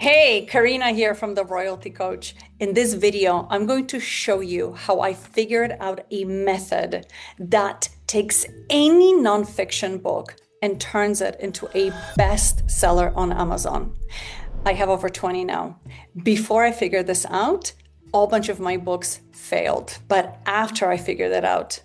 Hey, Karina here from the Royalty Coach. In this video, I'm going to show you how I figured out a method that takes any nonfiction book and turns it into a bestseller on Amazon. I have over 20 now. Before I figured this out, a bunch of my books failed. But after I figured it out,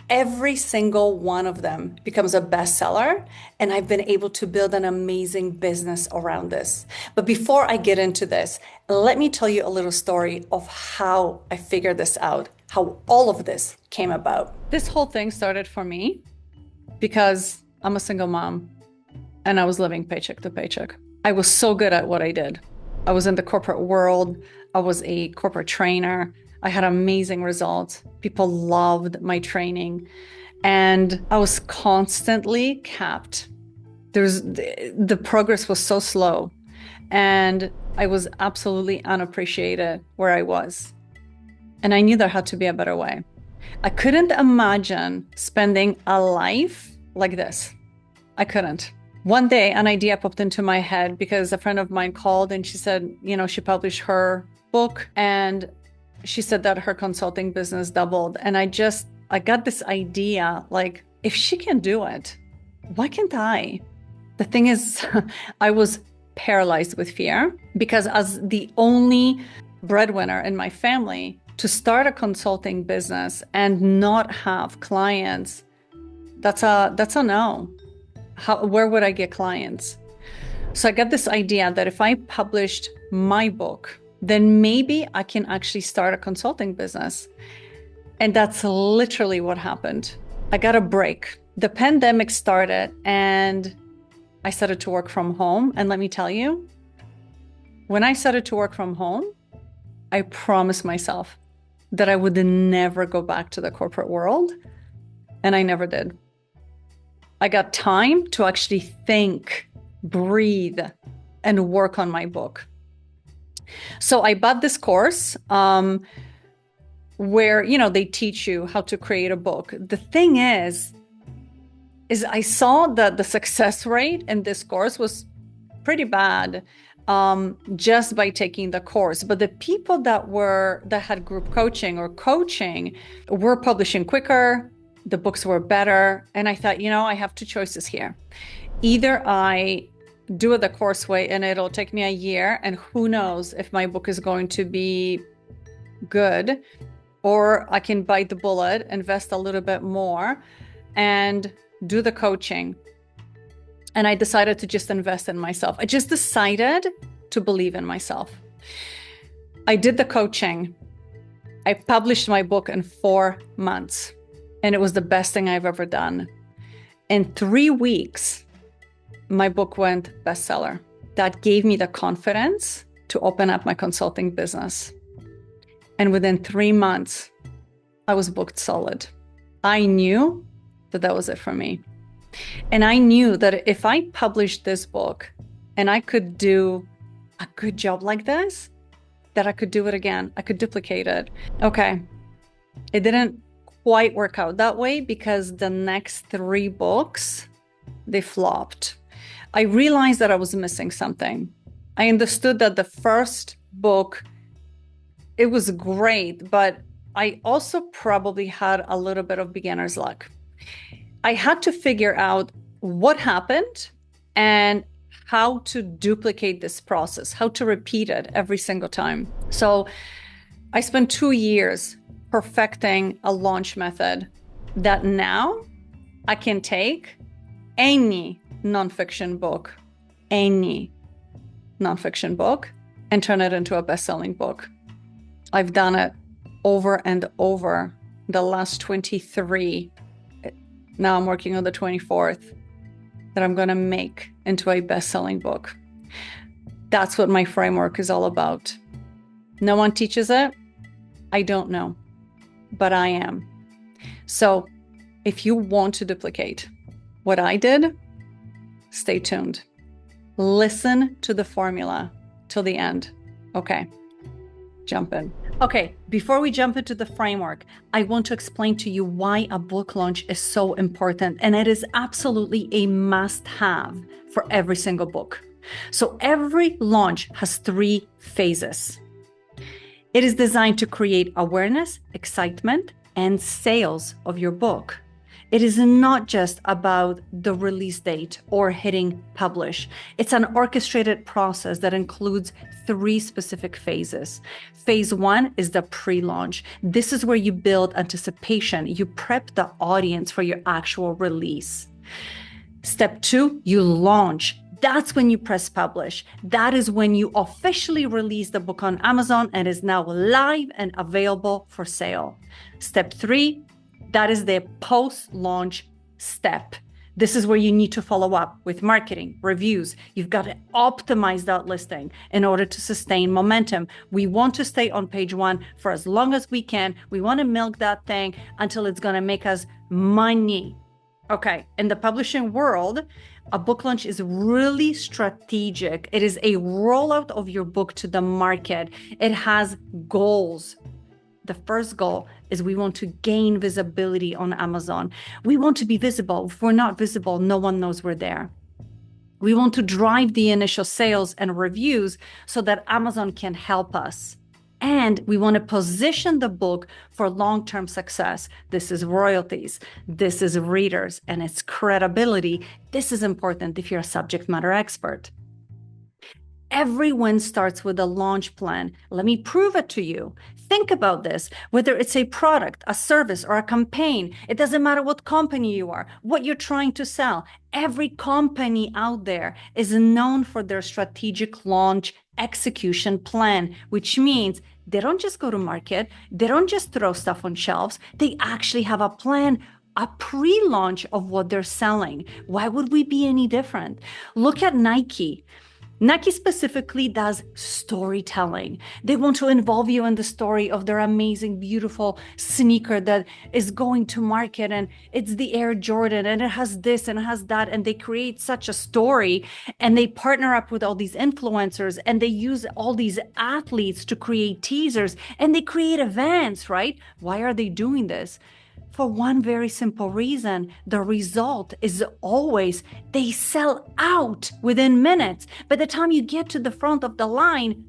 every single one of them becomes a bestseller, and I've been able to build an amazing business around this. But before I get into this, let me tell you a little story of how I figured this out, how all of this came about. This whole thing started for me because I'm a single mom and I was living paycheck to paycheck. I was so good at what I did. I was in the corporate world. I was a corporate trainer. I had amazing results. People loved my training, and I was constantly capped. The progress was so slow, and I was absolutely unappreciated where I was. And I knew there had to be a better way. I couldn't imagine spending a life like this. I couldn't. One day, an idea popped into my head because a friend of mine called and she said, she published her book and she said that her consulting business doubled. And I got this idea, like, if she can do it, why can't I? The thing is, I was paralyzed with fear because as the only breadwinner in my family, to start a consulting business and not have clients, that's a no. Where would I get clients? So I got this idea that if I published my book, then maybe I can actually start a consulting business. And that's literally what happened. I got a break. The pandemic started and I started to work from home. And let me tell you, when I started to work from home, I promised myself that I would never go back to the corporate world. And I never did. I got time to actually think, breathe, and work on my book. So I bought this course where, they teach you how to create a book. The thing is I saw that the success rate in this course was pretty bad just by taking the course. But the people that had group coaching or coaching were publishing quicker. The books were better. And I thought, I have two choices here. Either I do it the course way and it'll take me a year and who knows if my book is going to be good, or I can bite the bullet, invest a little bit more and do the coaching. And I decided to just invest in myself. I just decided to believe in myself. I did the coaching. I published my book in 4 months and it was the best thing I've ever done. In 3 weeks, my book went bestseller. That gave me the confidence to open up my consulting business. And within 3 months, I was booked solid. I knew that was it for me. And I knew that if I published this book and I could do a good job like this, that I could do it again. I could duplicate it. Okay. It didn't quite work out that way because the next 3 books, they flopped. I realized that I was missing something. I understood that the first book, it was great, but I also probably had a little bit of beginner's luck. I had to figure out what happened and how to duplicate this process, how to repeat it every single time. So I spent 2 years perfecting a launch method that now I can take any nonfiction book, and turn it into a best-selling book. I've done it over and over. The last 23, now I'm working on the 24th, that I'm going to make into a best-selling book. That's what my framework is all about. No one teaches it. I don't know, but I am. So if you want to duplicate what I did, stay tuned. Listen to the formula till the end. Okay, jump in. Okay, before we jump into the framework, I want to explain to you why a book launch is so important, and it is absolutely a must-have for every single book. So every launch has 3 phases. It is designed to create awareness, excitement, and sales of your book. It is not just about the release date or hitting publish. It's an orchestrated process that includes 3 specific phases. Phase 1 is the pre-launch. This is where you build anticipation. You prep the audience for your actual release. Step 2, you launch. That's when you press publish. That is when you officially release the book on Amazon and is now live and available for sale. Step 3, that is the post-launch step. This is where you need to follow up with marketing, reviews. You've got to optimize that listing in order to sustain momentum. We want to stay on page 1 for as long as we can. We want to milk that thing until it's going to make us money. Okay, in the publishing world, a book launch is really strategic. It is a rollout of your book to the market. It has goals. The first goal is we want to gain visibility on Amazon. We want to be visible. If we're not visible, no one knows we're there. We want to drive the initial sales and reviews so that Amazon can help us. And we want to position the book for long-term success. This is royalties. This is readers, and it's credibility. This is important if you're a subject matter expert. Every win starts with a launch plan. Let me prove it to you. Think about this, whether it's a product, a service, or a campaign. It doesn't matter what company you are, what you're trying to sell. Every company out there is known for their strategic launch execution plan, which means they don't just go to market. They don't just throw stuff on shelves. They actually have a plan, a pre-launch of what they're selling. Why would we be any different? Look at Nike. Nike specifically does storytelling. They want to involve you in the story of their amazing, beautiful sneaker that is going to market, and it's the Air Jordan, and it has this and it has that, and they create such a story, and they partner up with all these influencers, and they use all these athletes to create teasers, and they create events, right? Why are they doing this? For one very simple reason. The result is always they sell out within minutes. By the time you get to the front of the line,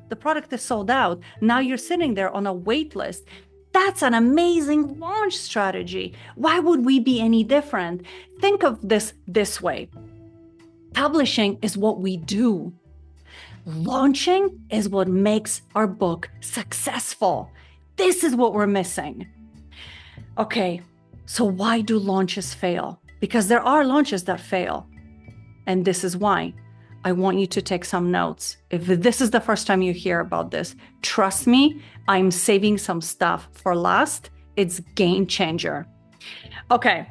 the product is sold out. Now you're sitting there on a wait list. That's an amazing launch strategy. Why would we be any different? Think of this way. Publishing is what we do. Launching is what makes our book successful. This is what we're missing. Okay, so why do launches fail? Because there are launches that fail. And this is why. I want you to take some notes. If this is the first time you hear about this, trust me, I'm saving some stuff for last. It's game changer. Okay,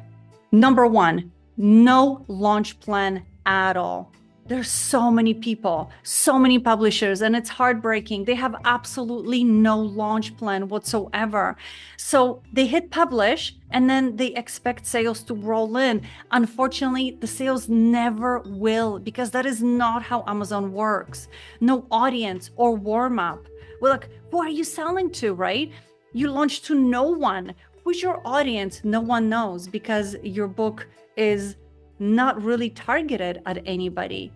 number 1, no launch plan at all. There's so many people, so many publishers, and it's heartbreaking. They have absolutely no launch plan whatsoever. So they hit publish and then they expect sales to roll in. Unfortunately, the sales never will, because that is not how Amazon works. No audience or warm up. Well, like, who are you selling to, right? You launch to no one. Who's your audience? No one knows, because your book is not really targeted at anybody.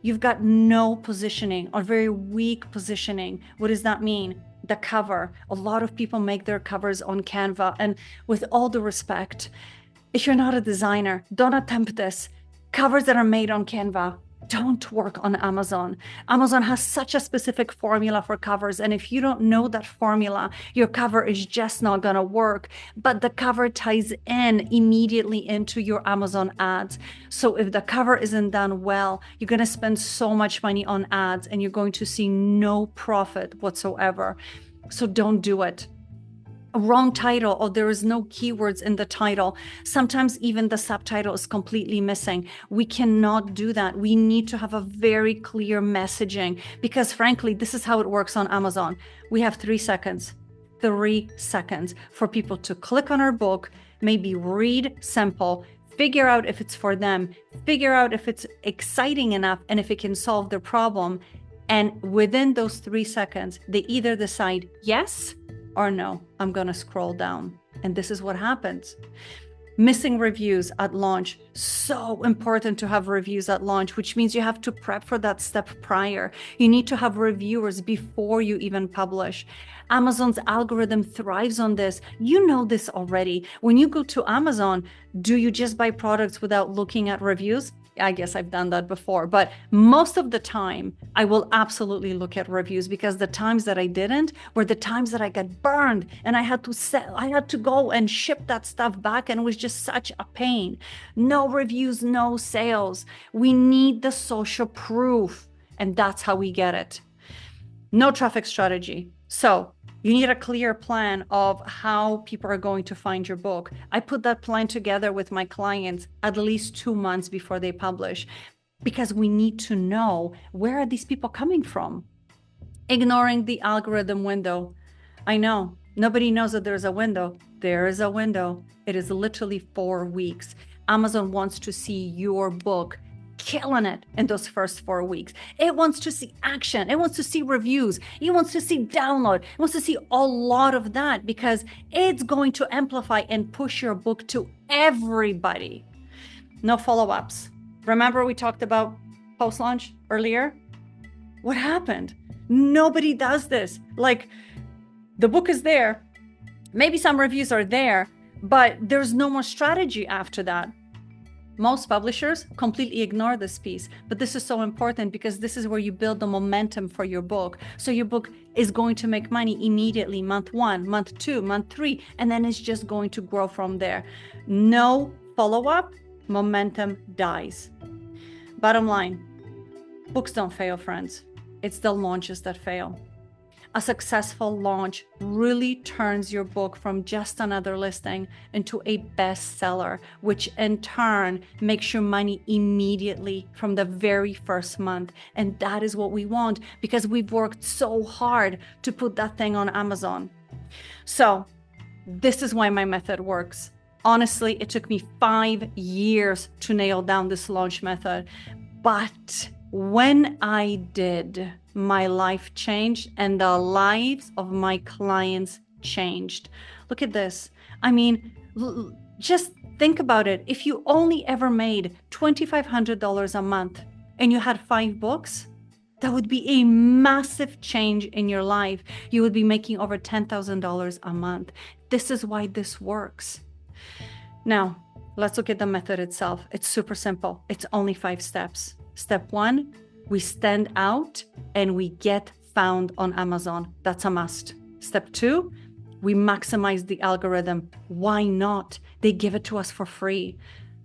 You've got no positioning or very weak positioning. What does that mean? The cover. A lot of people make their covers on Canva. And with all due respect, if you're not a designer, don't attempt this. Covers that are made on Canva don't work on Amazon. Amazon has such a specific formula for covers. And if you don't know that formula, your cover is just not going to work. But the cover ties in immediately into your Amazon ads. So if the cover isn't done well, you're going to spend so much money on ads and you're going to see no profit whatsoever. So don't do it. A wrong title, or there is no keywords in the title. Sometimes even the subtitle is completely missing. We cannot do that. We need to have a very clear messaging, because frankly, this is how it works on Amazon. We have 3 seconds for people to click on our book, maybe read sample, figure out if it's for them, figure out if it's exciting enough and if it can solve their problem. And within those 3 seconds, they either decide yes or no, I'm going to scroll down. And this is what happens. Missing reviews at launch. So important to have reviews at launch, which means you have to prep for that step prior. You need to have reviewers before you even publish. Amazon's algorithm thrives on this. You know this already. When you go to Amazon, do you just buy products without looking at reviews? I guess I've done that before, but most of the time I will absolutely look at reviews, because the times that I didn't were the times that I got burned and I had to go and ship that stuff back, and it was just such a pain. No reviews, no sales. We need the social proof, and that's how we get it. No traffic strategy. So you need a clear plan of how people are going to find your book. I put that plan together with my clients at least 2 months before they publish, because we need to know, where are these people coming from? Ignoring the algorithm window. I know nobody knows that there's a window. There is a window. It is literally 4 weeks. Amazon wants to see your book killing it in those first 4 weeks. It wants to see action. It wants to see reviews. It wants to see download. It wants to see a lot of that, because it's going to amplify and push your book to everybody. No follow-ups. Remember we talked about post-launch earlier? What happened? Nobody does this. Like, the book is there. Maybe some reviews are there, but there's no more strategy after that. Most publishers completely ignore this piece, but this is so important, because this is where you build the momentum for your book. So your book is going to make money immediately, month 1, month 2, month 3, and then it's just going to grow from there. No follow-up, momentum dies. Bottom line, books don't fail, friends. It's the launches that fail. A successful launch really turns your book from just another listing into a bestseller, which in turn makes you money immediately from the very first month. And that is what we want, because we've worked so hard to put that thing on Amazon. So this is why my method works. Honestly, it took me 5 years to nail down this launch method. But when I did, my life changed and the lives of my clients changed. Look at this. I mean, just think about it. If you only ever made $2,500 a month and you had 5 books, that would be a massive change in your life. You would be making over $10,000 a month. This is why this works. Now, let's look at the method itself. It's super simple. It's only 5 steps. Step 1, we stand out and we get found on Amazon. That's a must. Step 2, we maximize the algorithm. Why not? They give it to us for free.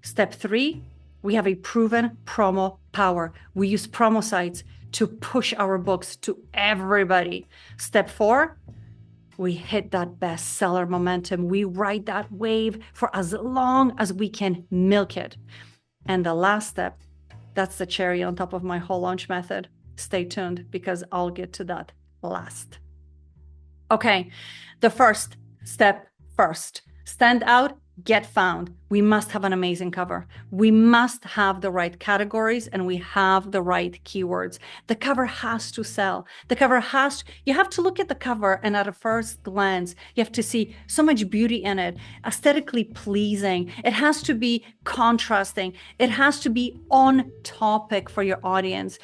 Step 3, we have a proven promo power. We use promo sites to push our books to everybody. Step 4, we hit that bestseller momentum. We ride that wave for as long as we can milk it. And the last step, that's the cherry on top of my whole launch method. Stay tuned, because I'll get to that last. Okay, the first step first. Stand out, get found. We must have an amazing cover. We must have the right categories and we have the right keywords. The cover has to sell. The cover you have to look at the cover, and at a first glance, you have to see so much beauty in it, aesthetically pleasing. It has to be contrasting. It has to be on topic for your audience.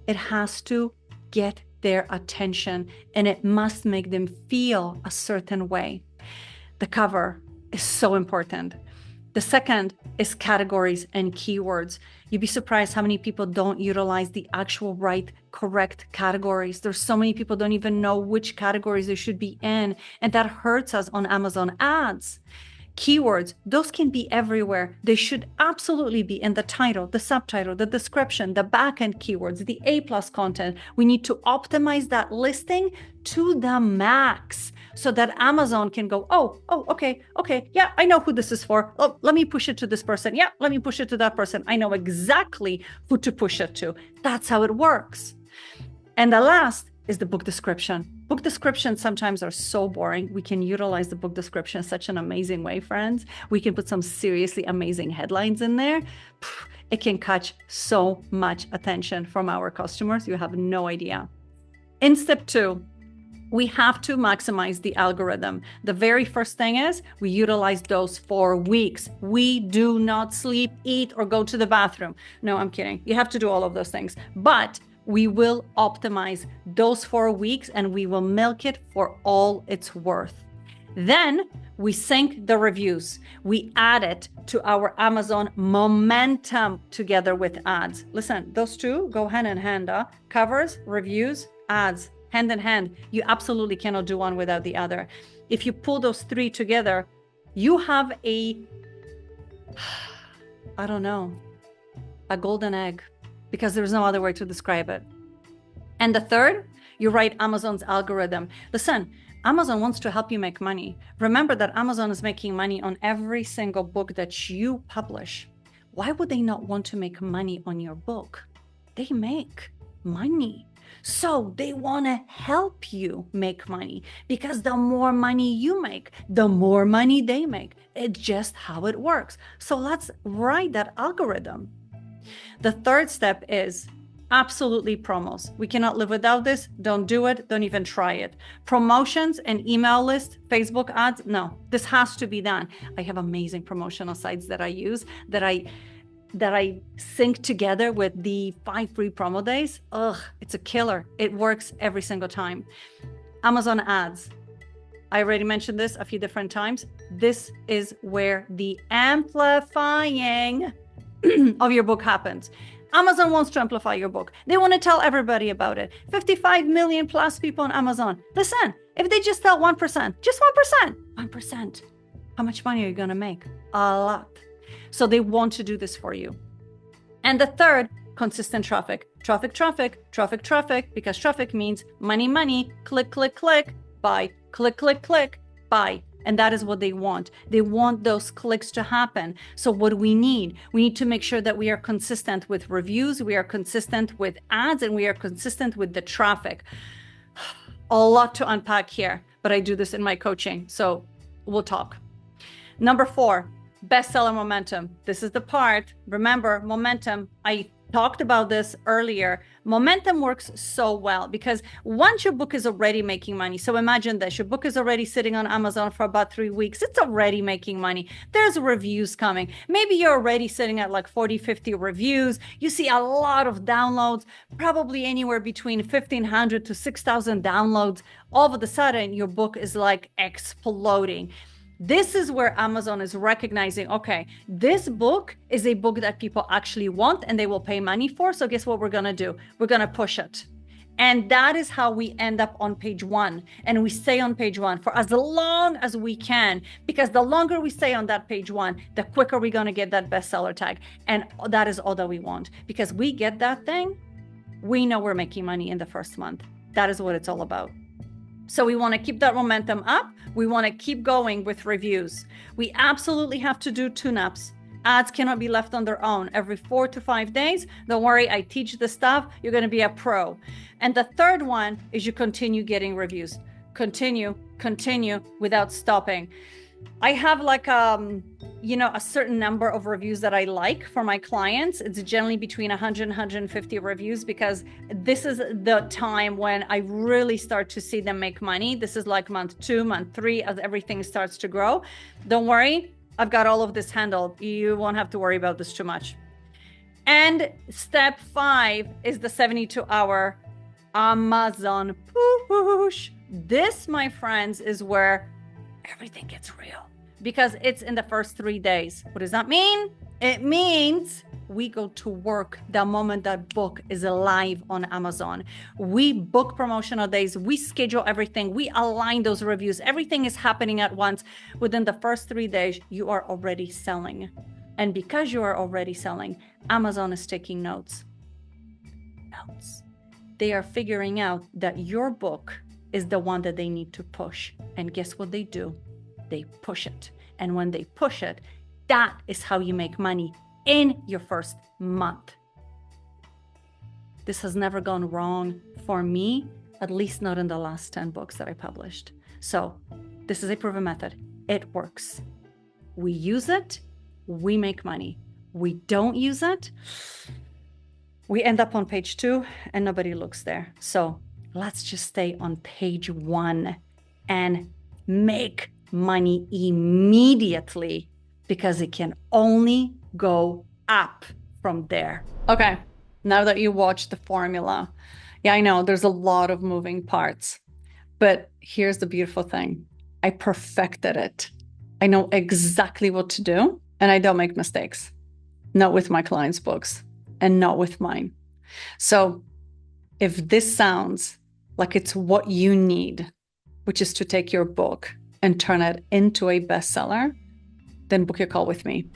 It has to get their attention, and it must make them feel a certain way. The cover is so important. The second is categories and keywords. You'd be surprised how many people don't utilize the actual correct categories. There's so many people don't even know which categories they should be in, and that hurts us on Amazon ads. Keywords, those can be everywhere. They should absolutely be in the title, the subtitle, the description, the backend keywords, the A+ content. We need to optimize that listing to the max so that Amazon can go, okay, yeah, I know who this is for. Oh, let me push it to this person. Yeah, let me push it to that person. I know exactly who to push it to. That's how it works. And the last is the book description. Book descriptions sometimes are so boring. We can utilize the book description in such an amazing way, friends. We can put some seriously amazing headlines in there. It can catch so much attention from our customers. You have no idea. In step 2, We have to maximize the algorithm. The very first thing is we utilize those 4 weeks. We do not sleep, eat, or go to the bathroom. No, I'm kidding. You have to do all of those things. But we will optimize those 4 weeks and we will milk it for all it's worth. Then we sync the reviews. We add it to our Amazon momentum together with ads. Listen, those two go hand in hand. Covers, reviews, ads, hand in hand. You absolutely cannot do one without the other. If you pull those 3 together, you have a golden egg, because there's no other way to describe it. And the third, you write Amazon's algorithm. Listen, Amazon wants to help you make money. Remember that Amazon is making money on every single book that you publish. Why would they not want to make money on your book? They make money. So they want to help you make money, because the more money you make, the more money they make. It's just how it works. So let's write that algorithm. The third step is absolutely promos. We cannot live without this. Don't do it. Don't even try it. Promotions and email list, Facebook ads. No, this has to be done. I have amazing promotional sites that I use, that I sync together with the 5 free promo days. It's a killer. It works every single time. Amazon ads. I already mentioned this a few different times. This is where the amplifying of your book happens. Amazon wants to amplify your book. They want to tell everybody about it. 55 million plus people on Amazon. Listen, if they just tell 1%, just 1%, how much money are you going to make? A lot. So they want to do this for you. And the third, consistent traffic. Traffic, because traffic means money, click, buy, click, buy. And that is what they want. They want those clicks to happen. So what do we need? We need to make sure that we are consistent with reviews, we are consistent with ads, and we are consistent with the traffic. A lot to unpack here, but I do this in my coaching, so we'll talk. Number 4, bestseller momentum. This is the part, remember, momentum. I talked about this earlier. Momentum works so well because once your book is already making money, so imagine this, your book is already sitting on Amazon for about 3 weeks. It's already making money. There's reviews coming. Maybe you're already sitting at like 40, 50 reviews. You see a lot of downloads, probably anywhere between 1,500 to 6,000 downloads. All of a sudden, your book is like exploding. This is where Amazon is recognizing, okay, this book is a book that people actually want and they will pay money for. So guess what we're going to do? We're going to push it. And that is how we end up on page 1. And we stay on page 1 for as long as we can, because the longer we stay on that page 1, the quicker we're going to get that bestseller tag. And that is all that we want, because we get that thing, we know we're making money in the first month. That is what it's all about. So we want to keep that momentum up. We want to keep going with reviews. We absolutely have to do tune-ups. Ads cannot be left on their own. Every 4 to 5 days, don't worry, I teach the stuff. You're going to be a pro. And the third one is you continue getting reviews. Continue without stopping. I have like a certain number of reviews that I like for my clients. It's generally between 100 and 150 reviews, because this is the time when I really start to see them make money. This is like month 2, month 3, as everything starts to grow. Don't worry, I've got all of this handled. You won't have to worry about this too much. And step 5 is the 72-hour Amazon push. This, my friends, is where everything gets real, because it's in the first 3 days. What does that mean? It means we go to work the moment that book is live on Amazon. We book promotional days, we schedule everything, we align those reviews. Everything is happening at once. Within the first 3 days, you are already selling. And because you are already selling, Amazon is taking notes. They are figuring out that your book is the one that they need to push. And guess what they do? They push it. And when they push it, that is how you make money in your first month. This has never gone wrong for me, at least not in the last 10 books that I published. So this is a proven method. It works. We use it, we make money. We don't use it, we end up on page 2 and nobody looks there. So let's just stay on page 1 and make money immediately, because it can only go up from there. Okay, now that you watched the formula, yeah, I know there's a lot of moving parts, but here's the beautiful thing. I perfected it. I know exactly what to do, and I don't make mistakes. Not with my clients' books and not with mine. So if this sounds like it's what you need, which is to take your book and turn it into a bestseller, then book your call with me.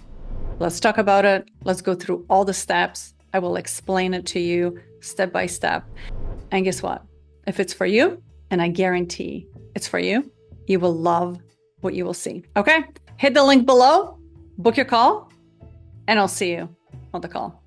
Let's talk about it. Let's go through all the steps. I will explain it to you step by step. And guess what? If it's for you, and I guarantee it's for you, you will love what you will see. Okay? Hit the link below, book your call, and I'll see you on the call.